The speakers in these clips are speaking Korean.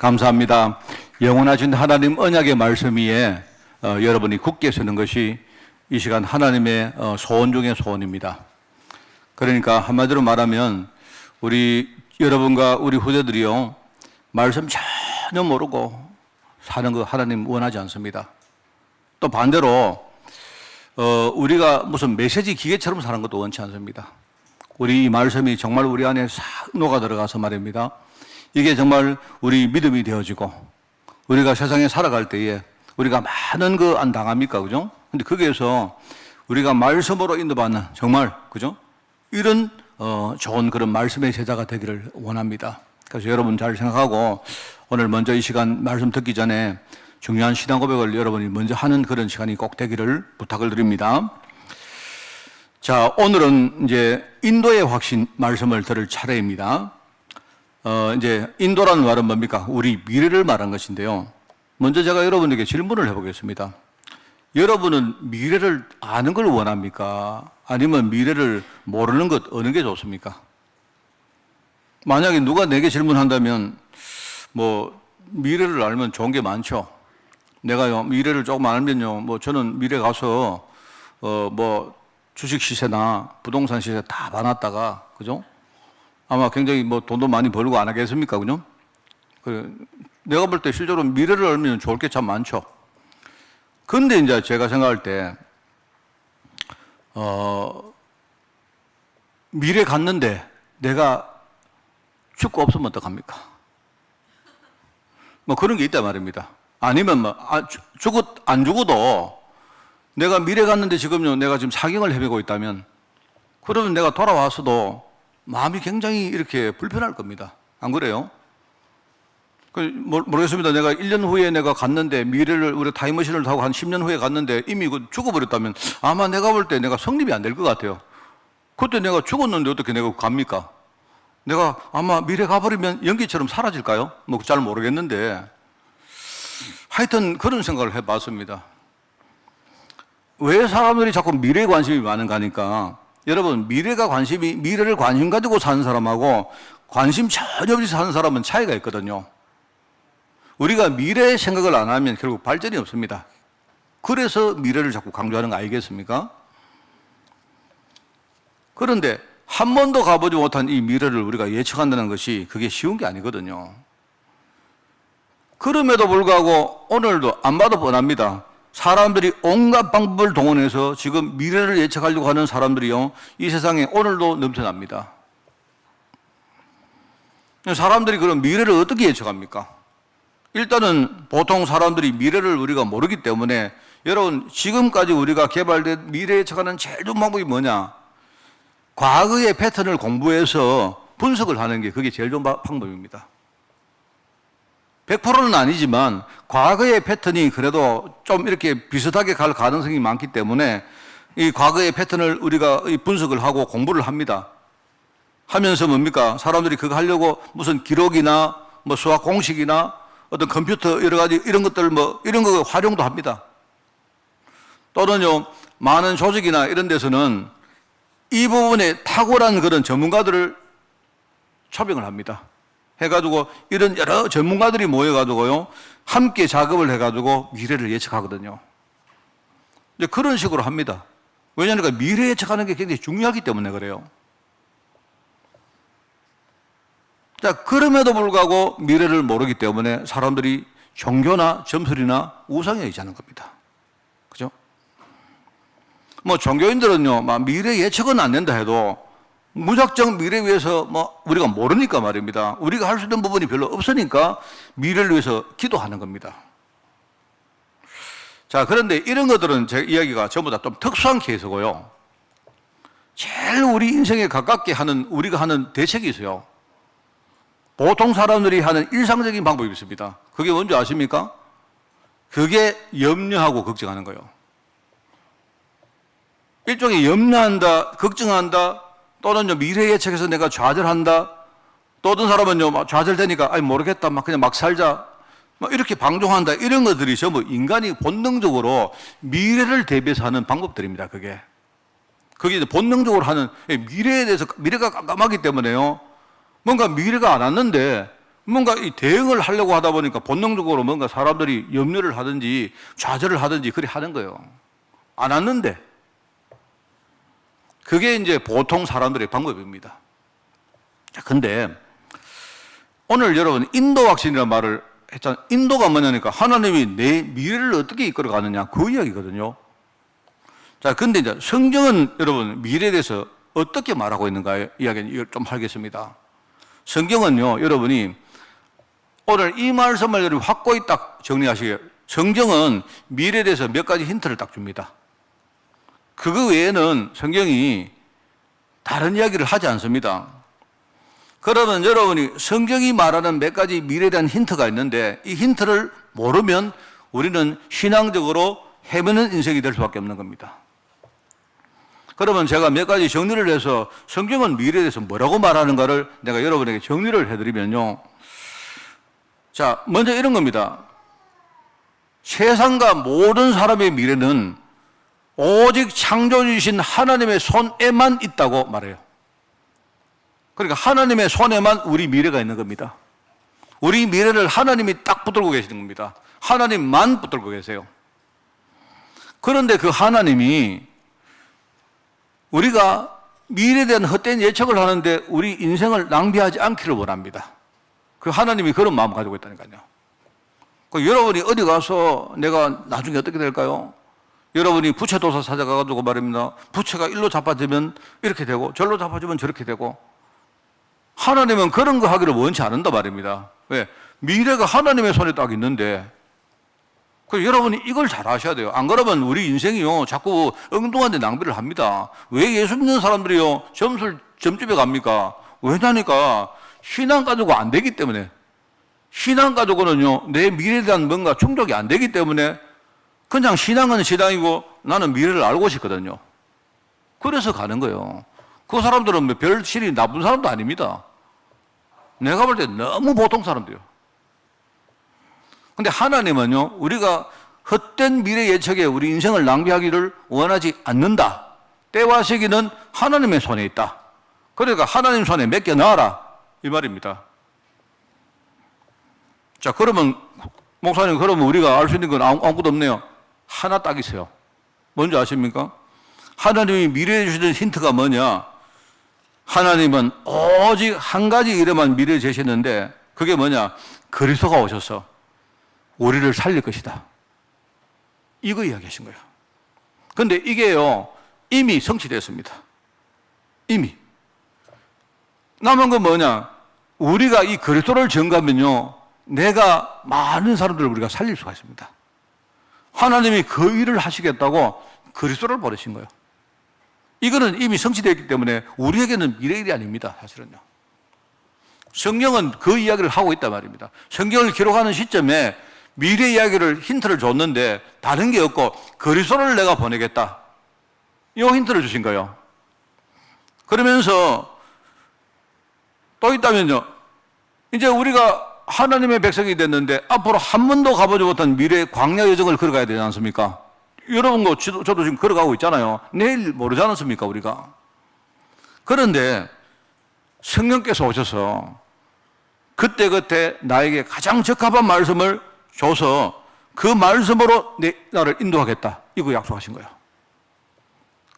감사합니다. 영원하신 하나님 언약의 말씀 위에 여러분이 굳게 서는 것이 이 시간 하나님의 소원 중의 소원입니다. 그러니까 한마디로 말하면 우리 여러분과 우리 후대들이요, 말씀 전혀 모르고 사는 거 하나님 원하지 않습니다. 또 반대로 우리가 무슨 메시지 기계처럼 사는 것도 원치 않습니다. 우리 이 말씀이 정말 우리 안에 싹 녹아 들어가서 말입니다. 이게 정말 우리 믿음이 되어지고 우리가 세상에 살아갈 때에 우리가 많은 거 안 당합니까? 그죠? 근데 거기에서 우리가 말씀으로 인도받는 정말, 그죠? 이런 좋은 그런 말씀의 제자가 되기를 원합니다. 그래서 여러분 잘 생각하고 오늘 먼저 이 시간 말씀 듣기 전에 중요한 신앙 고백을 여러분이 먼저 하는 그런 시간이 꼭 되기를 부탁을 드립니다. 자, 오늘은 이제 인도의 확신 말씀을 들을 차례입니다. 이제 인도라는 말은 뭡니까? 우리 미래를 말한 것인데요. 먼저 제가 여러분에게 질문을 해보겠습니다. 여러분은 미래를 아는 걸 원합니까? 아니면 미래를 모르는 것 어느 게 좋습니까? 만약에 누가 내게 질문한다면 미래를 알면 좋은 게 많죠. 내가요 미래를 조금 알면요 저는 미래 가서 주식 시세나 부동산 시세 다 봐놨다가, 그죠? 아마 굉장히 돈도 많이 벌고 안 하겠습니까? 그죠? 내가 볼 때 실제로 미래를 알면 좋을 게 참 많죠. 근데 이제 제가 생각할 때, 미래 갔는데 내가 죽고 없으면 어떡합니까? 그런 게 있단 말입니다. 아니면 안 죽어도 내가 미래 갔는데 지금요, 내가 지금 사경을 헤매고 있다면, 그러면 내가 돌아와서도 마음이 굉장히 이렇게 불편할 겁니다. 안 그래요? 모르겠습니다. 내가 1년 후에 내가 갔는데, 미래를, 우리 타임머신을 타고 한 10년 후에 갔는데 이미 죽어버렸다면 아마 내가 볼 때 내가 성립이 안 될 것 같아요. 그때 내가 죽었는데 어떻게 내가 갑니까? 내가 아마 미래 가버리면 연기처럼 사라질까요? 잘 모르겠는데. 하여튼 그런 생각을 해봤습니다. 왜 사람들이 자꾸 미래에 관심이 많은가 하니까, 여러분, 미래를 관심 가지고 사는 사람하고 관심 전혀 없이 사는 사람은 차이가 있거든요. 우리가 미래의 생각을 안 하면 결국 발전이 없습니다. 그래서 미래를 자꾸 강조하는 거 아니겠습니까? 그런데 한 번도 가보지 못한 이 미래를 우리가 예측한다는 것이 그게 쉬운 게 아니거든요. 그럼에도 불구하고 오늘도 안 봐도 뻔합니다. 사람들이 온갖 방법을 동원해서 지금 미래를 예측하려고 하는 사람들이요, 이 세상에 오늘도 넘쳐납니다. 사람들이 그럼 미래를 어떻게 예측합니까? 일단은 보통 사람들이 미래를 우리가 모르기 때문에, 여러분, 지금까지 우리가 개발된 미래 예측하는 제일 좋은 방법이 뭐냐? 과거의 패턴을 공부해서 분석을 하는 게 그게 제일 좋은 방법입니다. 100%는 아니지만 과거의 패턴이 그래도 좀 이렇게 비슷하게 갈 가능성이 많기 때문에 이 과거의 패턴을 우리가 분석을 하고 공부를 합니다. 하면서 뭡니까? 사람들이 그거 하려고 무슨 기록이나 수학 공식이나 어떤 컴퓨터 여러 가지 이런 것들 이런 거 활용도 합니다. 또는요, 많은 조직이나 이런 데서는 이 부분에 탁월한 그런 전문가들을 초빙을 합니다. 해가지고 이런 여러 전문가들이 모여가지고요, 함께 작업을 해가지고 미래를 예측하거든요. 이제 그런 식으로 합니다. 왜냐하니까 미래 예측하는 게 굉장히 중요하기 때문에 그래요. 자, 그럼에도 불구하고 미래를 모르기 때문에 사람들이 종교나 점술이나 우상에 의지하는 겁니다. 그죠? 종교인들은요, 미래 예측은 안 된다 해도 무작정 미래 위해서 우리가 모르니까 말입니다. 우리가 할 수 있는 부분이 별로 없으니까 미래를 위해서 기도하는 겁니다. 자, 그런데 이런 것들은 제 이야기가 전부 다 좀 특수한 케이스고요. 제일 우리 인생에 가깝게 하는, 우리가 하는 대책이 있어요. 보통 사람들이 하는 일상적인 방법이 있습니다. 그게 뭔지 아십니까? 그게 염려하고 걱정하는 거예요. 일종의 염려한다, 걱정한다, 또는 미래 예측해서 내가 좌절한다, 또 어떤 사람은요, 좌절되니까 모르겠다, 그냥 막 살자, 이렇게 방종한다, 이런 것들이 전부 인간이 본능적으로 미래를 대비해서 하는 방법들입니다. 그게 이제 본능적으로 하는, 미래에 대해서, 미래가 깜깜하기 때문에요, 뭔가 미래가 안 왔는데 뭔가 이 대응을 하려고 하다 보니까 본능적으로 뭔가 사람들이 염려를 하든지 좌절을 하든지 그리 하는 거예요. 안 왔는데. 그게 이제 보통 사람들의 방법입니다. 자, 근데 오늘 여러분 인도 확신이라는 말을 했잖아요. 인도가 뭐냐니까 하나님이 내 미래를 어떻게 이끌어 가느냐 그 이야기거든요. 자, 근데 이제 성경은 여러분 미래에 대해서 어떻게 말하고 있는가 이야기는 좀 하겠습니다. 성경은요, 여러분이 오늘 이 말씀을 여러분 확고히 딱 정리하시게요. 성경은 미래에 대해서 몇 가지 힌트를 딱 줍니다. 그거 외에는 성경이 다른 이야기를 하지 않습니다. 그러면 여러분이 성경이 말하는 몇 가지 미래에 대한 힌트가 있는데 이 힌트를 모르면 우리는 신앙적으로 헤매는 인생이 될 수밖에 없는 겁니다. 그러면 제가 몇 가지 정리를 해서 성경은 미래에 대해서 뭐라고 말하는가를 내가 여러분에게 정리를 해드리면요. 자, 먼저 이런 겁니다. 세상과 모든 사람의 미래는 오직 창조주이신 하나님의 손에만 있다고 말해요. 그러니까 하나님의 손에만 우리 미래가 있는 겁니다. 우리 미래를 하나님이 딱 붙들고 계시는 겁니다. 하나님만 붙들고 계세요. 그런데 그 하나님이 우리가 미래에 대한 헛된 예측을 하는데 우리 인생을 낭비하지 않기를 원합니다. 그 하나님이 그런 마음을 가지고 있다니까요. 여러분이 어디 가서 내가 나중에 어떻게 될까요? 여러분이 부채도사 찾아가가지고 말입니다. 부채가 일로 잡아지면 이렇게 되고 절로 잡아지면 저렇게 되고 하나님은 그런 거 하기를 원치 않는다 말입니다. 왜? 미래가 하나님의 손에 딱 있는데 여러분이 이걸 잘 아셔야 돼요. 안 그러면 우리 인생이요 자꾸 엉뚱한 데 낭비를 합니다. 왜 예수 믿는 사람들이요 점집에 갑니까? 왜냐니까 신앙 가지고 안 되기 때문에 신앙 가지고는요 내 미래에 대한 뭔가 충족이 안 되기 때문에 그냥 신앙은 신앙이고 나는 미래를 알고 싶거든요. 그래서 가는 거예요. 그 사람들은 별 실이 나쁜 사람도 아닙니다. 내가 볼 때 너무 보통 사람들이에요. 근데 하나님은요, 우리가 헛된 미래 예측에 우리 인생을 낭비하기를 원하지 않는다. 때와 시기는 하나님의 손에 있다. 그러니까 하나님 손에 맡겨 놔라. 이 말입니다. 자, 그러면, 목사님, 그러면 우리가 알 수 있는 건 아무것도 없네요. 하나 딱 있어요. 뭔지 아십니까? 하나님이 미래에 주시는 힌트가 뭐냐? 하나님은 오직 한 가지 이름만 미래에 제시했는데, 그게 뭐냐? 그리스도가 오셔서 우리를 살릴 것이다. 이거 이야기하신 거예요. 근데 이게요, 이미 성취됐습니다. 이미. 남은 건 뭐냐? 우리가 이 그리스도를 전가하면요, 내가 많은 사람들을 우리가 살릴 수가 있습니다. 하나님이 그 일을 하시겠다고 그리스도를 보내신 거예요. 이거는 이미 성취되었기 때문에 우리에게는 미래 일이 아닙니다. 사실은요. 성경은 그 이야기를 하고 있단 말입니다. 성경을 기록하는 시점에 미래 이야기를 힌트를 줬는데 다른 게 없고 그리스도를 내가 보내겠다. 이 힌트를 주신 거예요. 그러면서 또 있다면요. 이제 우리가 하나님의 백성이 됐는데 앞으로 한 번도 가보지 못한 미래의 광야 여정을 걸어가야 되지 않습니까? 여러분도 저도 지금 걸어가고 있잖아요. 내일 모르지 않습니까 우리가? 그런데 성령께서 오셔서 그때그때 나에게 가장 적합한 말씀을 줘서 그 말씀으로 나를 인도하겠다. 이거 약속하신 거예요.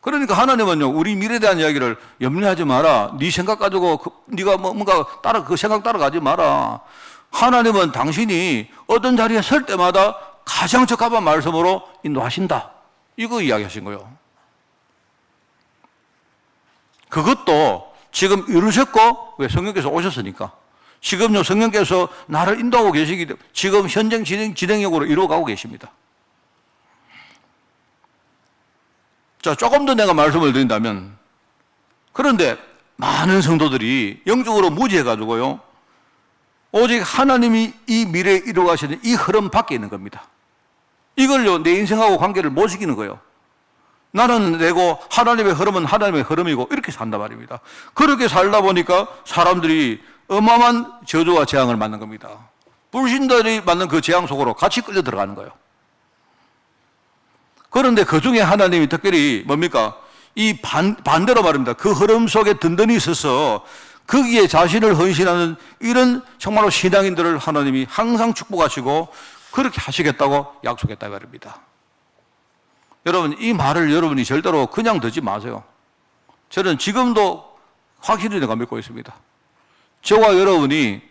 그러니까 하나님은요, 우리 미래에 대한 이야기를 염려하지 마라. 네 생각 가지고 네가 뭔가 그 생각 따라가지 마라. 하나님은 당신이 어떤 자리에 설 때마다 가장 적합한 말씀으로 인도하신다. 이거 이야기하신 거예요. 그것도 지금 이루셨고, 왜? 성령께서 오셨으니까. 지금요, 성령께서 나를 인도하고 계시기 때문에 지금 현장 진행력으로 이루어가고 계십니다. 자, 조금 더 내가 말씀을 드린다면, 그런데 많은 성도들이 영적으로 무지해가지고요, 오직 하나님이 이 미래에 이루어가시는 이 흐름 밖에 있는 겁니다. 이걸요, 내 인생하고 관계를 못 시키는 거예요. 나는 내고 하나님의 흐름은 하나님의 흐름이고 이렇게 산단 말입니다. 그렇게 살다 보니까 사람들이 어마어마한 저주와 재앙을 맞는 겁니다. 불신들이 맞는 그 재앙 속으로 같이 끌려 들어가는 거예요. 그런데 그 중에 하나님이 특별히 뭡니까? 이 반대로 말입니다. 그 흐름 속에 든든히 있어서 거기에 자신을 헌신하는 이런 정말로 신앙인들을 하나님이 항상 축복하시고 그렇게 하시겠다고 약속했다 말입니다. 여러분, 이 말을 여러분이 절대로 그냥 듣지 마세요. 저는 지금도 확실히 내가 믿고 있습니다. 저와 여러분이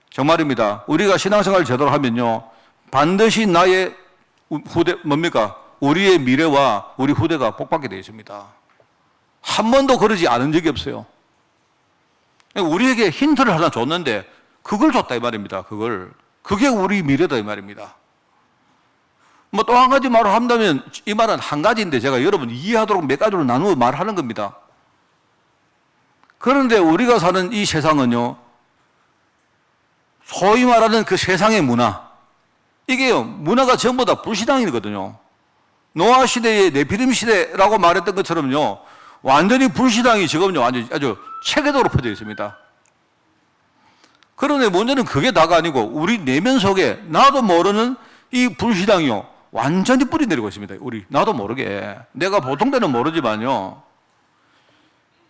정말입니다. 우리가 신앙생활을 제대로 하면요, 반드시 나의 후대, 뭡니까? 우리의 미래와 우리 후대가 복받게 되어 있습니다. 한 번도 그러지 않은 적이 없어요. 우리에게 힌트를 하나 줬는데 그걸 줬다 이 말입니다. 그게 우리 미래다 이 말입니다. 뭐 또 한 가지 말을 한다면 이 말은 한 가지인데 제가 여러분 이해하도록 몇 가지로 나누어 말하는 겁니다. 그런데 우리가 사는 이 세상은요, 소위 말하는 그 세상의 문화, 이게요, 문화가 전부 다 불신앙이거든요. 노아 시대의 네피림 시대라고 말했던 것처럼요, 완전히 불신앙이 지금요, 아주 체계적으로 퍼져 있습니다. 그런데 문제는 그게 다가 아니고 우리 내면 속에 나도 모르는 이 불신앙이요, 완전히 뿌리 내리고 있습니다. 나도 모르게. 내가 보통 때는 모르지만요,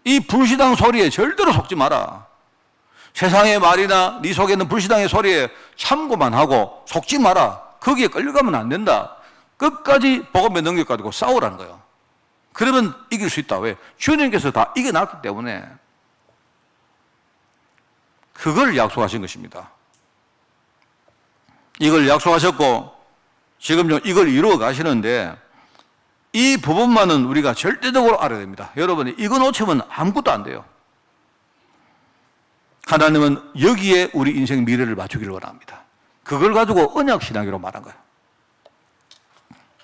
이 불신앙 소리에 절대로 속지 마라. 세상의 말이나 네 속에 있는 불신앙의 소리에 참고만 하고 속지 마라. 거기에 끌려가면 안 된다. 끝까지 복음의 능력 가지고 싸우라는 거예요. 그러면 이길 수 있다. 왜? 주님께서 다 이겨놨기 때문에. 그걸 약속하신 것입니다. 이걸 약속하셨고 지금 이걸 이루어 가시는데 이 부분만은 우리가 절대적으로 알아야 됩니다. 여러분이 이거 놓치면 아무것도 안 돼요. 하나님은 여기에 우리 인생 미래를 맞추기를 원합니다. 그걸 가지고 언약신앙이라고 말한 거예요.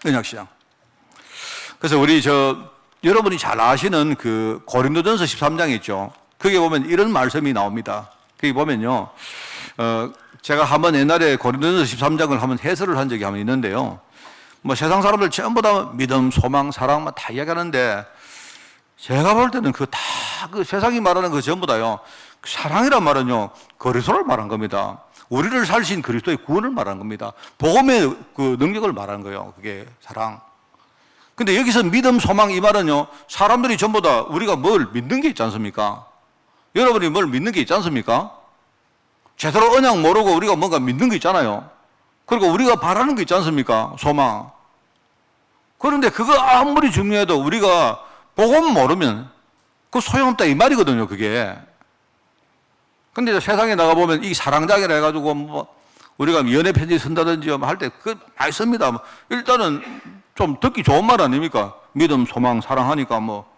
언약신앙. 그래서 여러분이 잘 아시는 그 고린도전서 13장 있죠. 거기에 보면 이런 말씀이 나옵니다. 거기 보면요, 제가 한번 옛날에 고린도전서 13장을 한번 해설을 한 적이 한번 있는데요. 뭐 세상 사람들 전부 다 믿음, 소망, 사랑 다 이야기하는데 제가 볼 때는 그 세상이 말하는 그 전부 다요, 사랑이란 말은요, 그리스도를 말한 겁니다. 우리를 살신 그리스도의 구원을 말하는 겁니다. 복음의 그 능력을 말하는 거예요. 그게 사랑. 근데 여기서 믿음, 소망 이 말은요, 사람들이 전부 다 우리가 뭘 믿는 게 있지 않습니까? 여러분이 뭘 믿는 게 있지 않습니까? 제대로 언약 모르고 우리가 뭔가 믿는 게 있잖아요. 그리고 우리가 바라는 게 있지 않습니까? 소망. 그런데 그거 아무리 중요해도 우리가 복음 모르면 그 소용없다 이 말이거든요, 그게. 근데 세상에 나가보면 이 사랑장애라 해가지고 뭐 우리가 연애 편지 쓴다든지 할 때 그거 많이 씁니다. 일단은 좀 듣기 좋은 말 아닙니까? 믿음, 소망, 사랑하니까 뭐.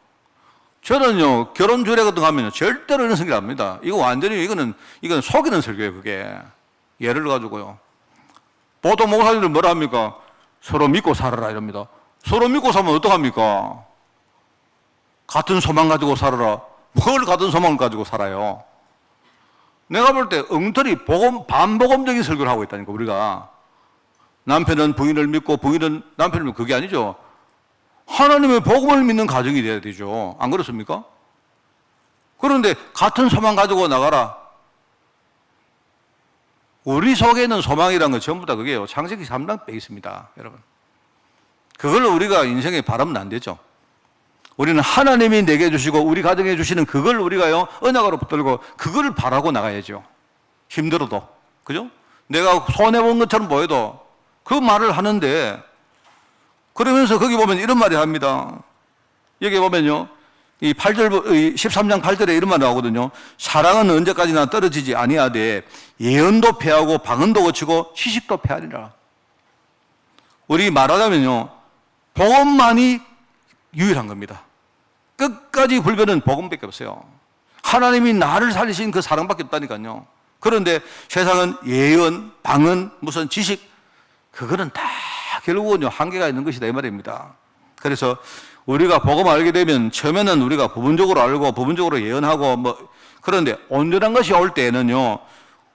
저는요, 결혼 주례 같은 거 하면요, 절대로 이런 설교 안 합니다. 이거 완전히, 이거는 속이는 설교예요, 그게. 예를 가지고요. 보통 목사님들 뭐라 합니까? 서로 믿고 살아라, 이럽니다. 서로 믿고 살면 어떡합니까? 같은 소망 가지고 살아라. 뭘 같은 소망을 가지고 살아요? 내가 볼 때 엉터리 반복음적인 설교를 하고 있다니까, 우리가. 남편은 부인을 믿고 부인은 남편을 믿고, 그게 아니죠. 하나님의 복음을 믿는 가정이 돼야 되죠. 안 그렇습니까? 그런데 같은 소망 가지고 나가라. 우리 속에 있는 소망이라는 건 전부 다 그게요, 창세기 3장 빼 있습니다, 여러분. 그걸로 우리가 인생에 바라면 안 되죠. 우리는 하나님이 내게 주시고 우리 가정에 주시는 그걸 우리가요, 언약으로 붙들고 그걸 바라고 나가야죠. 힘들어도. 그죠? 내가 손해본 것처럼 보여도 그 말을 하는데, 그러면서 거기 보면 이런 말이 합니다. 여기 보면요, 이 13장 8절에 이런 말이 나오거든요. 사랑은 언제까지나 떨어지지 아니하되 예언도 패하고 방언도 거치고 시식도 패하리라. 우리 말하자면요, 복음만이 유일한 겁니다. 끝까지 불변은 복음밖에 없어요. 하나님이 나를 살리신 그 사랑밖에 없다니까요. 그런데 세상은 예언, 방언, 무슨 지식, 그거는 다 결국은요, 한계가 있는 것이다 이 말입니다. 그래서 우리가 복음을 알게 되면 처음에는 우리가 부분적으로 알고 부분적으로 예언하고 뭐, 그런데 온전한 것이 올 때에는요,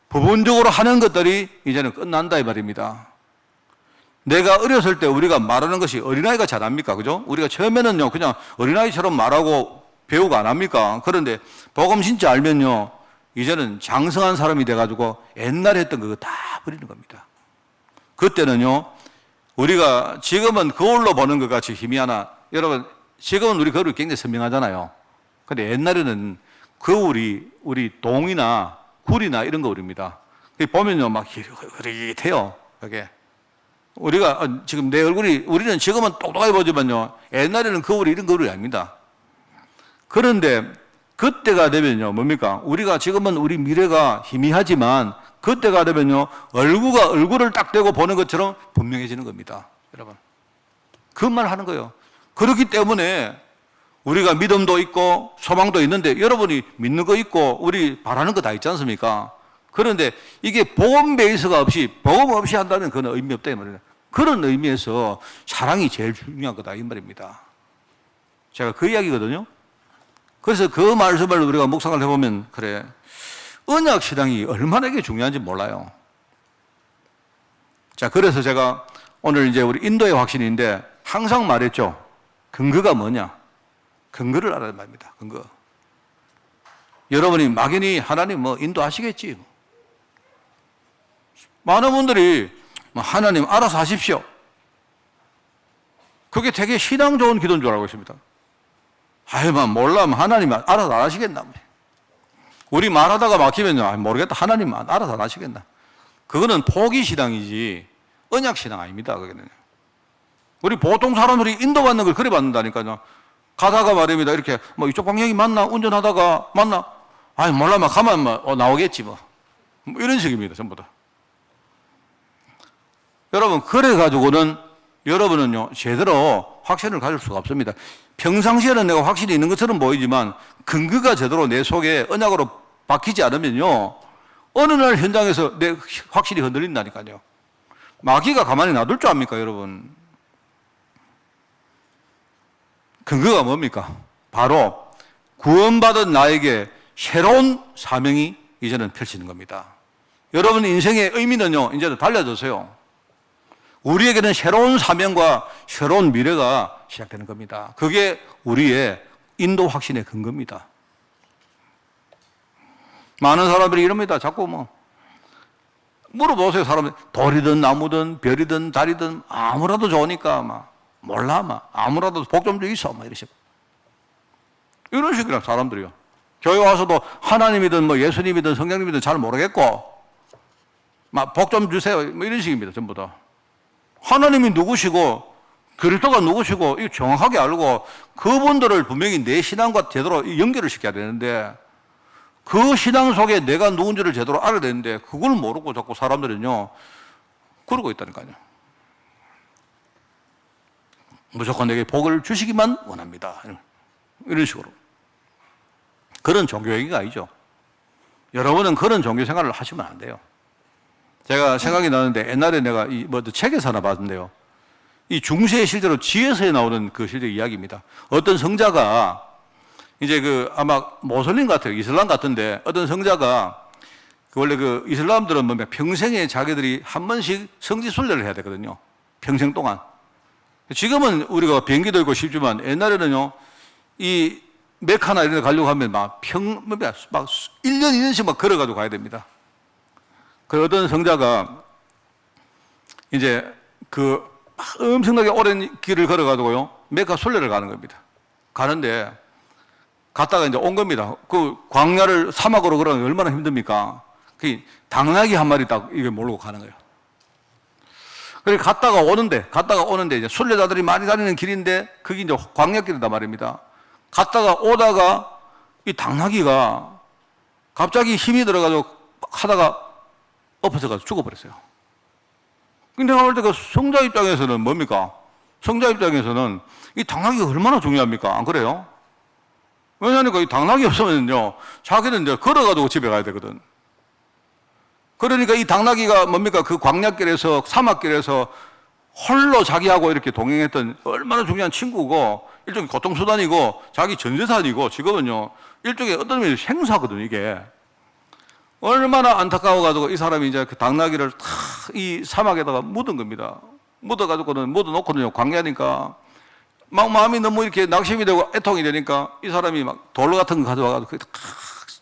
부분적으로 하는 것들이 이제는 끝난다 이 말입니다. 내가 어렸을 때 우리가 말하는 것이 어린아이가 잘 합니까? 그죠? 우리가 처음에는요, 그냥 어린아이처럼 말하고 배우고 안 합니까? 그런데 복음 진짜 알면요, 이제는 장성한 사람이 돼가지고 옛날에 했던 그거 다 버리는 겁니다. 그때는요, 우리가 지금은 거울로 보는 것 같이 희미하나, 여러분, 지금은 우리 거울이 굉장히 선명하잖아요. 근데 옛날에는 거울이 우리 동이나 굴이나 이런 거울입니다. 보면요, 막 흐릿해요. 그게. 우리가 지금 내 얼굴이, 우리는 지금은 똑똑하게 보지만요, 옛날에는 거울이 이런 거울이 아닙니다. 그런데 그때가 되면요, 뭡니까? 우리가 지금은 우리 미래가 희미하지만 그때가 되면요, 얼굴을 딱 대고 보는 것처럼 분명해지는 겁니다. 여러분. 그 말 하는 거예요. 그렇기 때문에 우리가 믿음도 있고 소망도 있는데 여러분이 믿는 거 있고 우리 바라는 거 다 있지 않습니까? 그런데 이게 복음 베이스가 없이, 복음 없이 한다면 그건 의미 없다 이 말이에요. 그런 의미에서 사랑이 제일 중요한 거다 이 말입니다. 제가 그 이야기거든요. 그래서 그 말씀을 우리가 묵상을 해보면, 그래, 언약 신앙이 얼마나 이게 중요한지 몰라요. 자, 그래서 제가 오늘 이제 우리 인도의 확신인데 항상 말했죠. 근거가 뭐냐? 근거를 알아야 말입니다. 근거. 여러분이 막연히 하나님 뭐 인도하시겠지. 많은 분들이 하나님 알아서 하십시오. 그게 되게 신앙 좋은 기도인 줄 알고 있습니다. 아유만 몰라면 하나님 알아서 안 하시겠나. 우리 말하다가 막히면요, 모르겠다. 하나님 알아서 안 하시겠나. 그거는 포기 신앙이지 언약 신앙 아닙니다. 그게는. 우리 보통 사람들이 인도받는 걸 그래 받는다니까요. 가다가 말입니다. 이렇게 뭐 이쪽 방향이 맞나? 운전하다가 맞나? 아니 몰라, 막 가만 나오겠지 뭐 이런 식입니다. 전부 다. 여러분, 그래 가지고는 여러분은요 제대로 확신을 가질 수가 없습니다. 평상시에는 내가 확신이 있는 것처럼 보이지만 근거가 제대로 내 속에 언약으로 박히지 않으면요 어느 날 현장에서 내 확신이 흔들린다니까요. 마귀가 가만히 놔둘 줄 압니까, 여러분? 근거가 뭡니까? 바로 구원받은 나에게 새로운 사명이 이제는 펼치는 겁니다. 여러분 인생의 의미는요 이제는 달라졌어요. 우리에게는 새로운 사명과 새로운 미래가 시작되는 겁니다. 그게 우리의 인도 확신의 근거입니다. 많은 사람들이 이럽니다. 자꾸 뭐 물어보세요. 사람들 돌이든 나무든 별이든 달이든 아무라도 좋으니까 막 몰라, 막 아무라도 복 좀 있어, 막 이러시고 이런 식이라 사람들이요. 교회 와서도 하나님이든 뭐 예수님이든 성령님이든 잘 모르겠고 막 복 좀 주세요, 뭐 이런 식입니다. 전부 다. 하나님이 누구시고 그리스도가 누구시고 이거 정확하게 알고 그분들을 분명히 내 신앙과 제대로 연결을 시켜야 되는데 그 신앙 속에 내가 누군지를 제대로 알아야 되는데 그걸 모르고 자꾸 사람들은요 그러고 있다니까요. 무조건 내게 복을 주시기만 원합니다. 이런 식으로. 그런 종교 얘기가 아니죠. 여러분은 그런 종교 생활을 하시면 안 돼요. 제가 생각이 나는데 옛날에 내가 책에서 하나 봤는데요. 이 중세에 실제로 지혜서에 나오는 그 실제 이야기입니다. 어떤 성자가 이제 아마 모슬림 같아요. 이슬람 같은데 어떤 성자가 원래 이슬람들은 평생에 자기들이 한 번씩 성지순례를 해야 되거든요. 평생 동안. 지금은 우리가 비행기도 있고 쉽지만 옛날에는요, 이 메카나 이런 데 가려고 하면 막 1년, 2년씩 막 걸어가지고 가야 됩니다. 그 어떤 성자가 이제 엄청나게 오랜 길을 걸어가지고요, 메카 순례를 가는 겁니다. 가는데, 갔다가 이제 온 겁니다. 그 광야를 사막으로 걸어가면 얼마나 힘듭니까? 그 당나귀 한 마리 딱 이게 몰고 가는 거예요. 그래서 갔다가 오는데 이제 순례자들이 많이 다니는 길인데 그게 이제 광야길이다 말입니다. 갔다가 오다가 이 당나귀가 갑자기 힘이 들어가지고 하다가 엎어져가지고 죽어버렸어요. 근데 내가 볼 때 그 성자 입장에서는 뭡니까? 성자 입장에서는 이 당나귀가 얼마나 중요합니까? 안 그래요? 왜냐하니까 이 당나귀 없으면요, 자기는 이제 걸어가지고 집에 가야 되거든. 그러니까 이 당나귀가 뭡니까? 그 광야길에서, 사막길에서 홀로 자기하고 이렇게 동행했던 얼마나 중요한 친구고, 일종의 교통수단이고, 자기 전재산이고, 지금은요, 일종의 어떤 의미에서 생사거든, 이게. 얼마나 안타까워가지고 이 사람이 이제 그 당나귀를 탁 이 사막에다가 묻은 겁니다. 묻어가지고는, 묻어놓고는요, 광야니까, 막 마음이 너무 이렇게 낙심이 되고 애통이 되니까 이 사람이 막 돌 같은 거 가져와가지고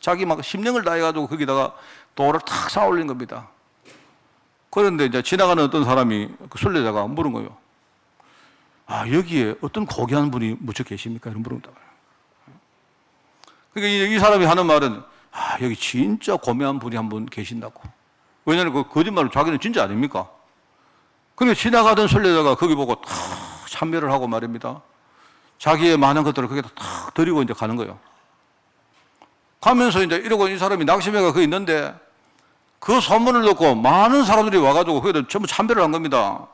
자기 막 심령을 다해가지고 거기다가 돌을 탁 쌓아 올린 겁니다. 그런데 이제 지나가는 어떤 사람이 그 순례자가 물은 거예요. 아, 여기에 어떤 고귀한 분이 묻혀 계십니까? 이런 물은다. 그러니까 이 사람이 하는 말은, 여기 진짜 고매한 분이 한 분 계신다고. 왜냐하면 그 거짓말을 자기는 진짜 아닙니까? 그러니까 지나가던 순례자가 거기 보고 탁 참배를 하고 말입니다. 자기의 많은 것들을 거기다 탁 드리고 이제 가는 거예요. 가면서 이제 이러고 이 사람이 낙심해가 거기 있는데 그 소문을 듣고 많은 사람들이 와가지고 거기다 전부 참배를 한 겁니다.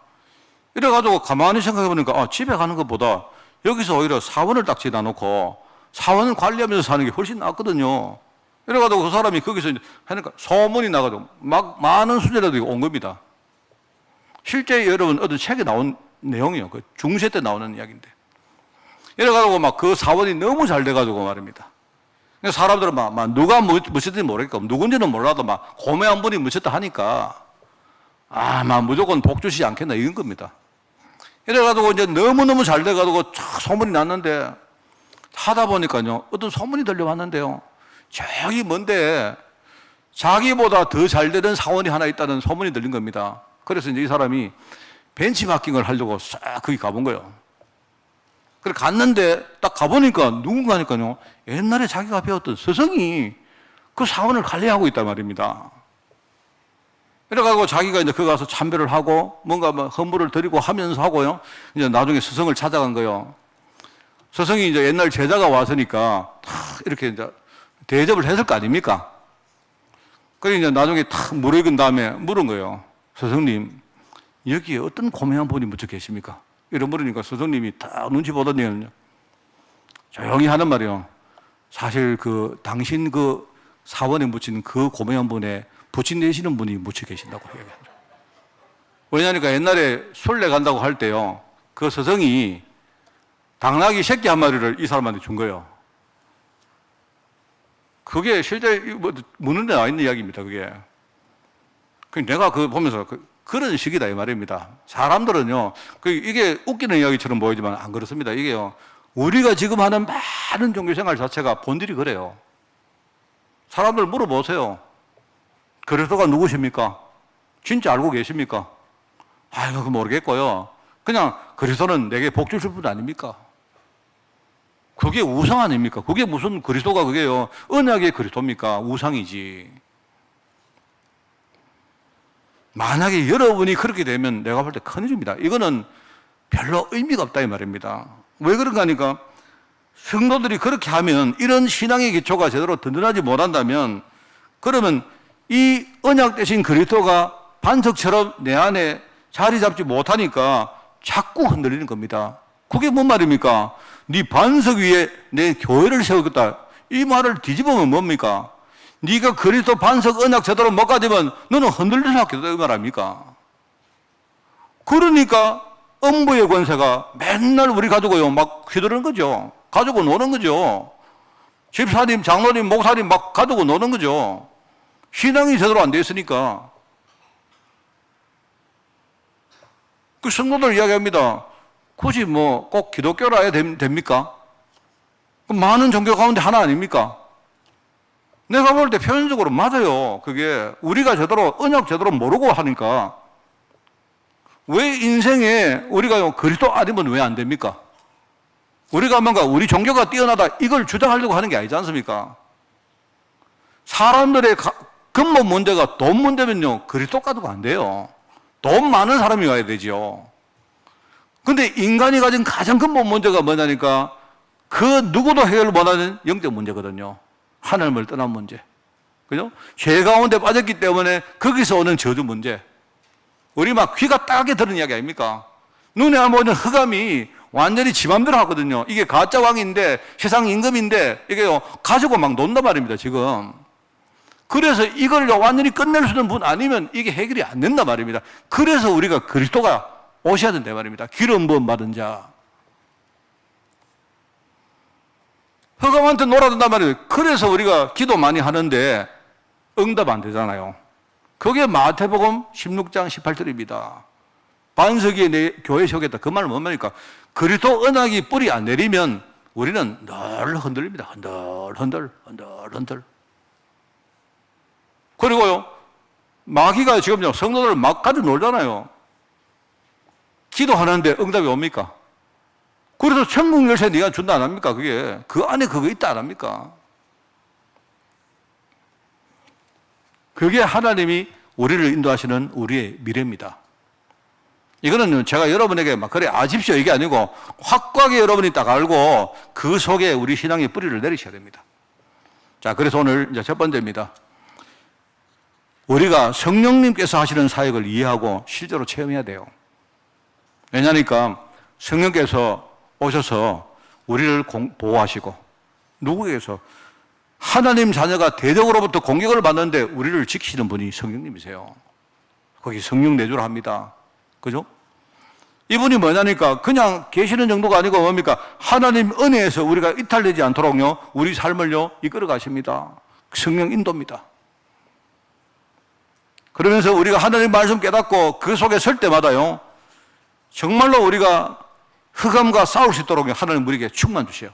이래가지고 가만히 생각해 보니까 집에 가는 것보다 여기서 오히려 사원을 딱 지어놓고 사원을 관리하면서 사는 게 훨씬 낫거든요. 이래가지고 그 사람이 거기서 이제 하니까 소문이 나가지고 막 많은 순례자들이 온 겁니다. 실제 여러분 어떤 책에 나온 내용이요. 그 중세 때 나오는 이야기인데. 이래가지고 막 그 사원이 너무 잘 돼가지고 말입니다. 사람들은 막 누가 묻혔는지 모르겠고 누군지는 몰라도 막 고매한 분이 묻혔다 하니까 막 무조건 복 주시지 않겠나 이건 겁니다. 이래가지고 이제 너무너무 잘 돼가지고 쫙 소문이 났는데 하다 보니까요 어떤 소문이 들려왔는데요. 저기 먼데 자기보다 더 잘 되는 사원이 하나 있다는 소문이 들린 겁니다. 그래서 이제 이 사람이 벤치마킹을 하려고 싹 거기 가본 거예요. 그래 갔는데 딱 가보니까 누군가니까요 옛날에 자기가 배웠던 스승이 그 사원을 관리하고 있단 말입니다. 이래가지고 자기가 이제 거기 가서 참배를 하고 뭔가 헌물을 드리고 하면서 하고요. 이제 나중에 스승을 찾아간 거예요. 스승이 이제 옛날 제자가 왔으니까 탁 이렇게 이제 대접을 했을 거 아닙니까? 그래 이제 나중에 탁 물어본 다음에 물은 거예요. 스승님, 여기에 어떤 고매한 분이 묻혀 계십니까? 이러 물으니까 스승님이 딱 눈치 보더니 조용히 하는 말이에요. 사실 그 당신 그 사원에 묻힌 그 고매한 분에 부친 되시는 분이 묻혀 계신다고 얘기합니다. 왜냐하니까 옛날에 순례 간다고 할 때요, 그 스승이 당나귀 새끼 한 마리를 이 사람한테 준 거예요. 그게 실제 묻는 데 나와 있는 이야기입니다, 그게. 내가 그거 보면서 그런 식이다, 이 말입니다. 사람들은요, 이게 웃기는 이야기처럼 보이지만 안 그렇습니다. 이게요, 우리가 지금 하는 많은 종교생활 자체가 본질이 그래요. 사람들 물어보세요. 그리스도가 누구십니까? 진짜 알고 계십니까? 그거 모르겠고요. 그냥 그리스도는 내게 복 주실 분 아닙니까? 그게 우상 아닙니까? 그게 무슨 그리스도가 그게요. 언약의 그리스도입니까? 우상이지. 만약에 여러분이 그렇게 되면 내가 볼 때 큰일입니다. 이거는 별로 의미가 없다 이 말입니다. 왜 그런가 하니까 성도들이 그렇게 하면 이런 신앙의 기초가 제대로 든든하지 못한다면 그러면 이 언약 대신 그리스도가 반석처럼 내 안에 자리 잡지 못하니까 자꾸 흔들리는 겁니다. 그게 뭔 말입니까? 네 반석 위에 내 교회를 세우겠다. 이 말을 뒤집으면 뭡니까? 네가 그리스도 반석 언약 제대로 못 가지면 너는 흔들릴 수밖에 없다 이 말 아닙니까? 그러니까 음부의 권세가 맨날 우리 가지고요 막 휘두르는 거죠. 가지고 노는 거죠. 집사님, 장로님, 목사님 막 가지고 노는 거죠. 신앙이 제대로 안 돼 있으니까. 그 성도들 이야기합니다. 굳이 뭐 꼭 기독교라 해야 됩니까? 많은 종교 가운데 하나 아닙니까? 내가 볼 때 표현적으로 맞아요. 그게 우리가 제대로 언약 제대로 모르고 하니까. 왜 인생에 우리가 그리스도 아니면 왜 안 됩니까? 우리가 뭔가 우리 종교가 뛰어나다 이걸 주장하려고 하는 게 아니지 않습니까? 사람들의 근본 문제가 돈 문제면요 그리스도 가지고 안 돼요. 돈 많은 사람이 와야 되죠. 근데 인간이 가진 가장 근본 문제가 뭐냐니까 그 누구도 해결 못하는 영적 문제거든요. 하나님을 떠난 문제. 그죠? 죄 가운데 빠졌기 때문에 거기서 오는 저주 문제. 우리 막 귀가 따게 들은 이야기 아닙니까? 눈에 안 보이는 흑암이 완전히 지 맘대로 하거든요. 이게 가짜 왕인데 세상 임금인데 이게 가지고 막 논단 말입니다, 지금. 그래서 이걸 완전히 끝낼 수 있는 분 아니면 이게 해결이 안 된단 말입니다. 그래서 우리가 그리스도가 오셔야 된단 말입니다. 기름 부음 받은 자. 흑암한테 놀아준단 말이에요. 그래서 우리가 기도 많이 하는데 응답 안 되잖아요. 그게 마태복음 16장 18절입니다. 반석 위에 내 교회 세우겠다. 그 말은 뭡니까? 그리스도 언약이 뿌리 안 내리면 우리는 늘 흔들립니다. 흔들. 그리고요, 마귀가 지금요, 성도들을 막 가지고 놀잖아요. 기도하는데 응답이 옵니까? 그래서 천국 열쇠 네가 준다 안 합니까? 그게 그 안에 그거 있다 안 합니까? 그게 하나님이 우리를 인도하시는 우리의 미래입니다. 이거는 제가 여러분에게 막 그래 아십시오 이게 아니고 확고하게 여러분이 딱 알고 그 속에 우리 신앙의 뿌리를 내리셔야 됩니다. 자, 그래서 오늘 이제 첫 번째입니다. 우리가 성령님께서 하시는 사역을 이해하고 실제로 체험해야 돼요. 왜냐니까 성령께서 오셔서 우리를 보호하시고 누구에게서 하나님 자녀가 대적으로부터 공격을 받는데 우리를 지키시는 분이 성령님이세요. 거기 성령 내주를 합니다. 그죠? 이분이 뭐냐니까 그냥 계시는 정도가 아니고 뭡니까? 하나님 은혜에서 우리가 이탈되지 않도록요, 우리 삶을요, 이끌어 가십니다. 성령 인도입니다. 그러면서 우리가 하나님 말씀 깨닫고 그 속에 설 때마다요, 정말로 우리가 흑암과 싸울 수 있도록 하나님 우리에게 충만 주셔요.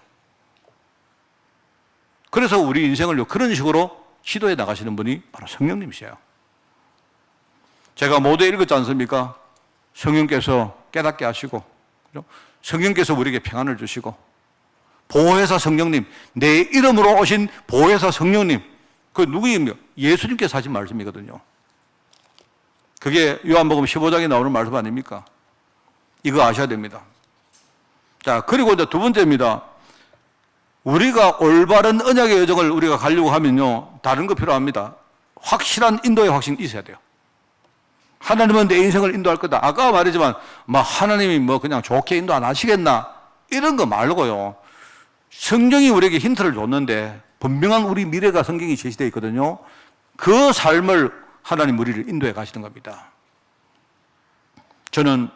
그래서 우리 인생을요, 그런 식으로 지도해 나가시는 분이 바로 성령님이세요. 제가 모두에 읽었지 않습니까? 성령께서 깨닫게 하시고, 그죠? 성령께서 우리에게 평안을 주시고, 보혜사 성령님, 내 이름으로 오신 보혜사 성령님, 그 누구입니까? 예수님께서 하신 말씀이거든요. 그게 요한복음 15장에 나오는 말씀 아닙니까? 이거 아셔야 됩니다. 자, 그리고 이제 두 번째입니다. 우리가 올바른 언약의 여정을 우리가 가려고 하면요, 다른 거 필요합니다. 확실한 인도의 확신이 있어야 돼요. 하나님은 내 인생을 인도할 거다. 아까 말했지만, 하나님이 그냥 좋게 인도 안 하시겠나? 이런 거 말고요. 성경이 우리에게 힌트를 줬는데, 분명한 우리 미래가 성경이 제시되어 있거든요. 그 삶을 하나님 우리를 인도해 가시는 겁니다. 저는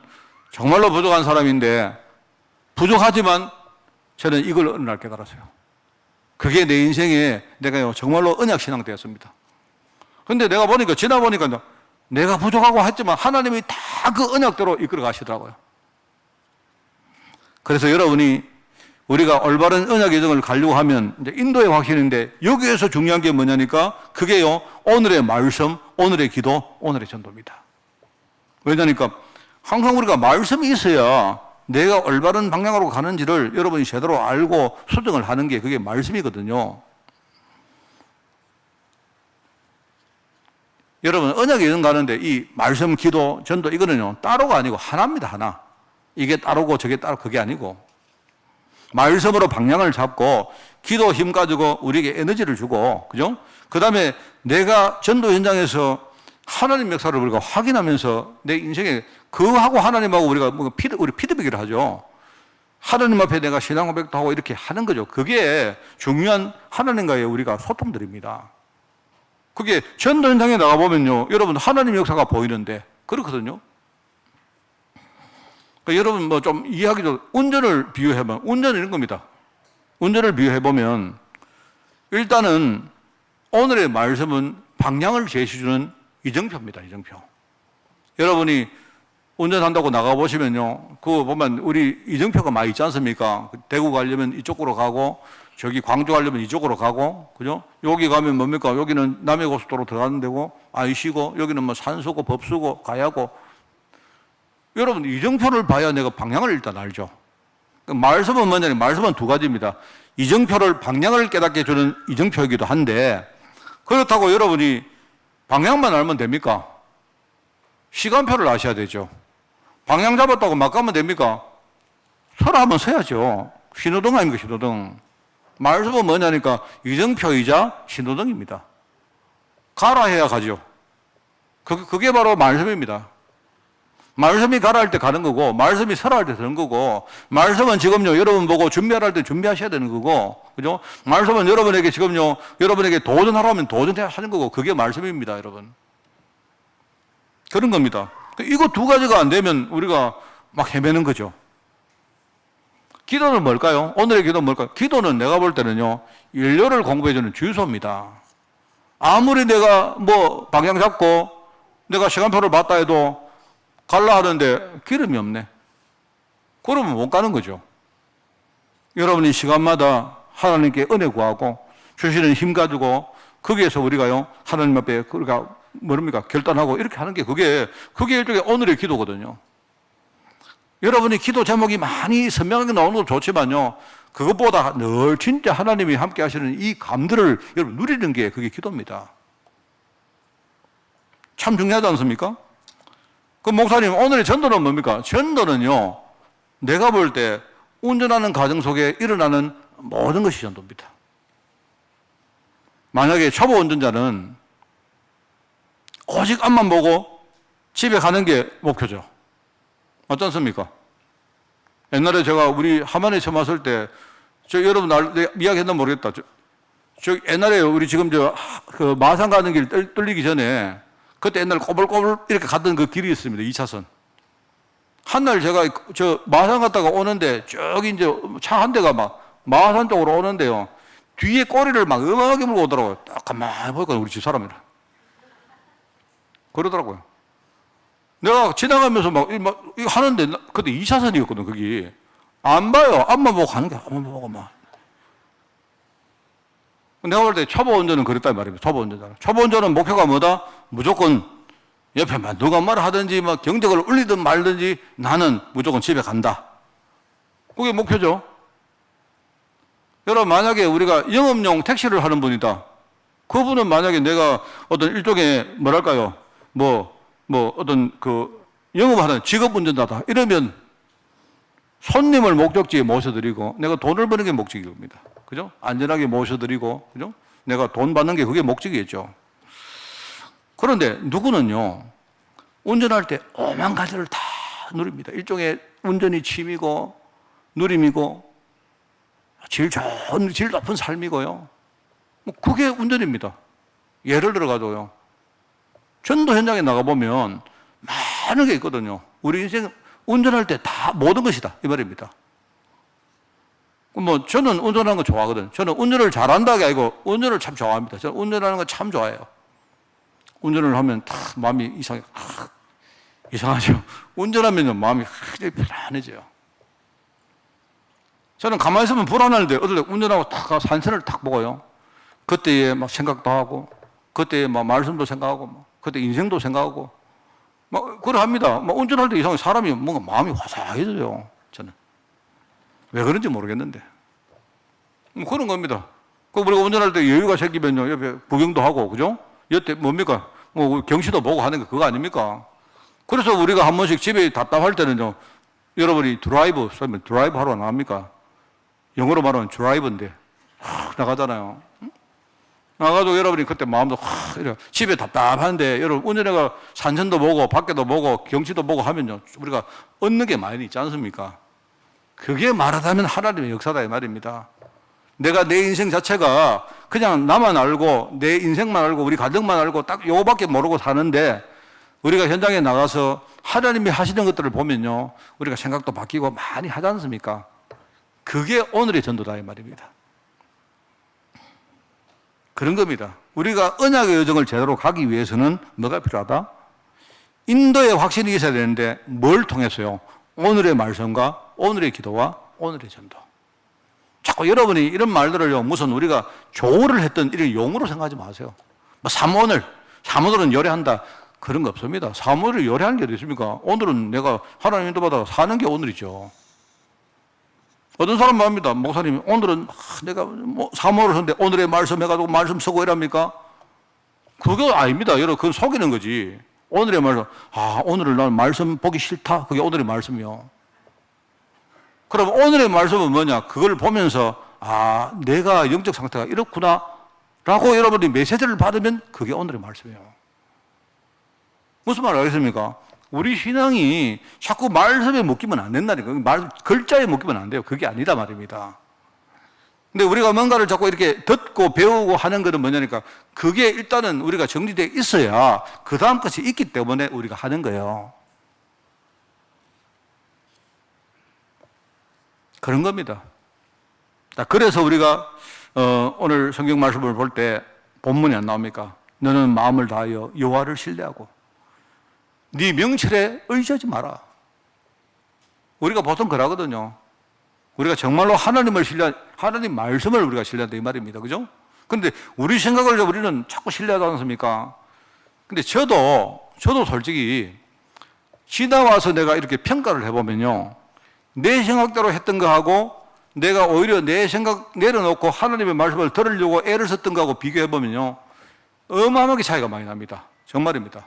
정말로 부족한 사람인데, 부족하지만 저는 이걸 어느 날 깨달았어요. 그게 내 인생에 내가 정말로 언약신앙 되었습니다. 근데 내가 보니까, 지나보니까 내가 부족하고 했지만 하나님이 다 그 언약대로 이끌어 가시더라고요. 그래서 여러분이 우리가 올바른 언약의 여정을 가려고 하면 이제 인도의 확신인데 여기에서 중요한 게 뭐냐니까 그게요, 오늘의 말씀, 오늘의 기도, 오늘의 전도입니다. 왜냐니까 항상 우리가 말씀이 있어야 내가 올바른 방향으로 가는지를 여러분이 제대로 알고 수정을 하는 게 그게 말씀이거든요. 여러분, 언약의 여정 가는데 이 말씀, 기도, 전도 이거는요, 따로가 아니고 하나입니다, 하나. 이게 따로고 저게 따로 그게 아니고. 말씀으로 방향을 잡고 기도 힘 가지고 우리에게 에너지를 주고, 그죠? 그 다음에 내가 전도 현장에서 하나님 역사를 우리가 확인하면서 내 인생에 그하고 하나님하고 우리 피드백을 하죠. 하나님 앞에 내가 신앙 고백도 하고 이렇게 하는 거죠. 그게 중요한 하나님과의 우리가 소통들입니다. 그게 전도 현장에 나가보면요, 여러분 하나님 역사가 보이는데 그렇거든요. 그러니까 여러분 좀 이해하기도, 운전을 비유해보면 운전은 이런 겁니다. 운전을 비유해보면 일단은 오늘의 말씀은 방향을 제시해주는 이정표입니다. 이정표. 여러분이 운전한다고 나가보시면요, 그거 보면 우리 이정표가 많이 있지 않습니까? 대구 가려면 이쪽으로 가고, 저기 광주 가려면 이쪽으로 가고, 그죠? 여기 가면 뭡니까? 여기는 남해고속도로 들어가는 데고, IC고, 여기는 산소고, 법수고, 가야고. 여러분, 이정표를 봐야 내가 방향을 일단 알죠. 말씀은 뭐냐면, 말씀은 두 가지입니다. 이정표를, 방향을 깨닫게 해주는 이정표이기도 한데, 그렇다고 여러분이 방향만 알면 됩니까? 시간표를 아셔야 되죠. 방향 잡았다고 막 가면 됩니까? 서라 하면 서야죠. 신호등 아닙니까, 신호등. 말씀은 뭐냐니까 이정표이자 신호등입니다. 가라 해야 가죠. 그게 바로 말씀입니다. 말씀이 가라 할 때 가는 거고, 말씀이 서라 할 때 서는 거고, 말씀은 지금요, 여러분 보고 준비하라 할 때 준비하셔야 되는 거고, 그죠? 말씀은 여러분에게 지금요, 여러분에게 도전하라면 도전해야 하는 거고, 그게 말씀입니다, 여러분. 그런 겁니다. 이거 두 가지가 안 되면 우리가 막 헤매는 거죠. 기도는 뭘까요? 오늘의 기도는 뭘까요? 기도는 내가 볼 때는요, 연료를 공급해주는 주유소입니다. 아무리 내가 방향 잡고 내가 시간표를 봤다 해도 갈라 하는데 기름이 없네. 그러면 못 가는 거죠. 여러분이 시간마다 하나님께 은혜 구하고 주시는 힘 가지고 거기에서 우리가요, 하나님 앞에 우리가 결단하고 이렇게 하는 게 그게 일종의 오늘의 기도거든요. 여러분이 기도 제목이 많이 선명하게 나오는 것도 좋지만요, 그것보다 늘 진짜 하나님이 함께 하시는 이 감들을 여러분 누리는 게 그게 기도입니다. 참 중요하지 않습니까? 그 목사님, 오늘의 전도는 뭡니까? 전도는요, 내가 볼 때 운전하는 과정 속에 일어나는 모든 것이 전도입니다. 만약에 초보 운전자는 오직 앞만 보고 집에 가는 게 목표죠. 맞지 않습니까? 옛날에 제가 우리 하만에 처음 왔을 때, 여러분 이야기했나 모르겠다. 옛날에 우리 지금 그 마산 가는 길 뚫리기 전에 그때 옛날 꼬불꼬불 이렇게 갔던 그 길이 있습니다. 2차선. 한날 제가 마산 갔다가 오는데 저기 이제 차 한 대가 막 마산 쪽으로 오는데요. 뒤에 꼬리를 막 음악하게 물고 오더라고요. 딱 가만히 보니까 우리 집 사람이라. 그러더라고요. 내가 지나가면서 막 이거 하는데 그때 2차선이었거든, 거기. 안 봐요. 앞만 보고 가는 게 앞만 보고 막. 내가 볼 때 초보 운전은 그랬단 말입니다. 초보 운전자는. 초보 운전은 목표가 뭐다? 무조건 옆에 막 누가 말을 하든지 막 경적을 울리든 말든지 나는 무조건 집에 간다. 그게 목표죠. 여러분, 만약에 우리가 영업용 택시를 하는 분이다. 그분은 만약에 내가 어떤 일종의 뭐랄까요? 어떤 영업하는 직업 운전자다. 이러면 손님을 목적지에 모셔드리고 내가 돈을 버는 게 목적입니다. 그죠? 안전하게 모셔드리고, 그죠? 내가 돈 받는 게 그게 목적이겠죠. 그런데 누구는요, 운전할 때 오만 가지를 다 누립니다. 일종의 운전이 취미고, 누림이고, 질 높은 삶이고요. 그게 운전입니다. 예를 들어가지고요. 전도 현장에 나가보면 많은 게 있거든요. 우리 인생 운전할 때 다 모든 것이다. 이 말입니다. 저는 운전하는 거 좋아하거든요. 저는 운전을 잘한다가 아니고 운전을 참 좋아합니다. 저는 운전하는 거 참 좋아해요. 운전을 하면 다 마음이 이상하죠. 운전하면 마음이 굉장히 편안해져요. 저는 가만히 있으면 불안한데 어떨 때 운전하고 탁 가서 산선을 탁 보고요. 그때의 막 생각도 하고, 그때의 막 말씀도 생각하고, 그때 인생도 생각하고, 그래 합니다. 운전할 때 이상하게 사람이 뭔가 마음이 화사해져요. 저는. 왜 그런지 모르겠는데. 그런 겁니다. 우리가 운전할 때 여유가 생기면요, 옆에 구경도 하고, 그죠? 여태 뭡니까? 경치도 보고 하는 게 그거 아닙니까? 그래서 우리가 한 번씩 집에 답답할 때는요, 여러분이 드라이브 하러 나갑니까? 영어로 말하면 드라이브인데, 나가잖아요. 나가도 여러분이 그때 마음도 이래. 집에 답답한데, 여러분, 운전해가 산천도 보고, 밖에도 보고, 경치도 보고 하면요, 우리가 얻는 게 많이 있지 않습니까? 그게 말하자면 하나님의 역사다, 이 말입니다. 내가 내 인생 자체가 그냥 나만 알고, 내 인생만 알고, 우리 가정만 알고, 딱 요거밖에 모르고 사는데, 우리가 현장에 나가서 하나님이 하시는 것들을 보면요, 우리가 생각도 바뀌고 많이 하지 않습니까? 그게 오늘의 전도다, 이 말입니다. 그런 겁니다. 우리가 언약의 여정을 제대로 가기 위해서는 뭐가 필요하다? 인도의 확신이 있어야 되는데 뭘 통해서요? 오늘의 말씀과 오늘의 기도와 오늘의 전도. 자꾸 여러분이 이런 말들을요, 무슨 우리가 조언을 했던 이런 용어로 생각하지 마세요. 사모늘은 요래한다. 그런 거 없습니다. 사모늘을 요래하는 게 어디 있습니까? 오늘은 내가 하나님 인도받아 사는 게 오늘이죠. 어떤 사람 말합니다. 목사님, 오늘은 내가 사모를 하는데 오늘의 말씀 해가지고 말씀 쓰고 이랍니까? 그거 아닙니다. 여러분, 그건 속이는 거지. 오늘의 말씀, 오늘은 나는 말씀 보기 싫다. 그게 오늘의 말씀이요. 그럼 오늘의 말씀은 뭐냐? 그걸 보면서, 내가 영적 상태가 이렇구나. 라고 여러분이 메시지를 받으면 그게 오늘의 말씀이에요. 무슨 말 알겠습니까? 우리 신앙이 자꾸 말씀에 묶이면 안 된다니까. 글자에 묶이면 안 돼요. 그게 아니다 말입니다. 근데 우리가 뭔가를 자꾸 이렇게 듣고 배우고 하는 것은 뭐냐니까, 그게 일단은 우리가 정리되어 있어야 그 다음 것이 있기 때문에 우리가 하는 거예요. 그런 겁니다. 그래서 우리가 오늘 성경 말씀을 볼 때 본문이 안 나옵니까? 너는 마음을 다하여 여호와를 신뢰하고 네 명철에 의지하지 마라. 우리가 보통 그러거든요. 우리가 정말로 하나님 말씀을 우리가 신뢰한다 이 말입니다. 그죠? 그런데 우리 생각을 우리는 자꾸 신뢰하지 않습니까? 근데 저도 솔직히 지나와서 내가 이렇게 평가를 해보면요, 내 생각대로 했던 거하고 내가 오히려 내 생각 내려놓고 하나님의 말씀을 들으려고 애를 썼던 거하고 비교해보면요, 어마어마하게 차이가 많이 납니다. 정말입니다.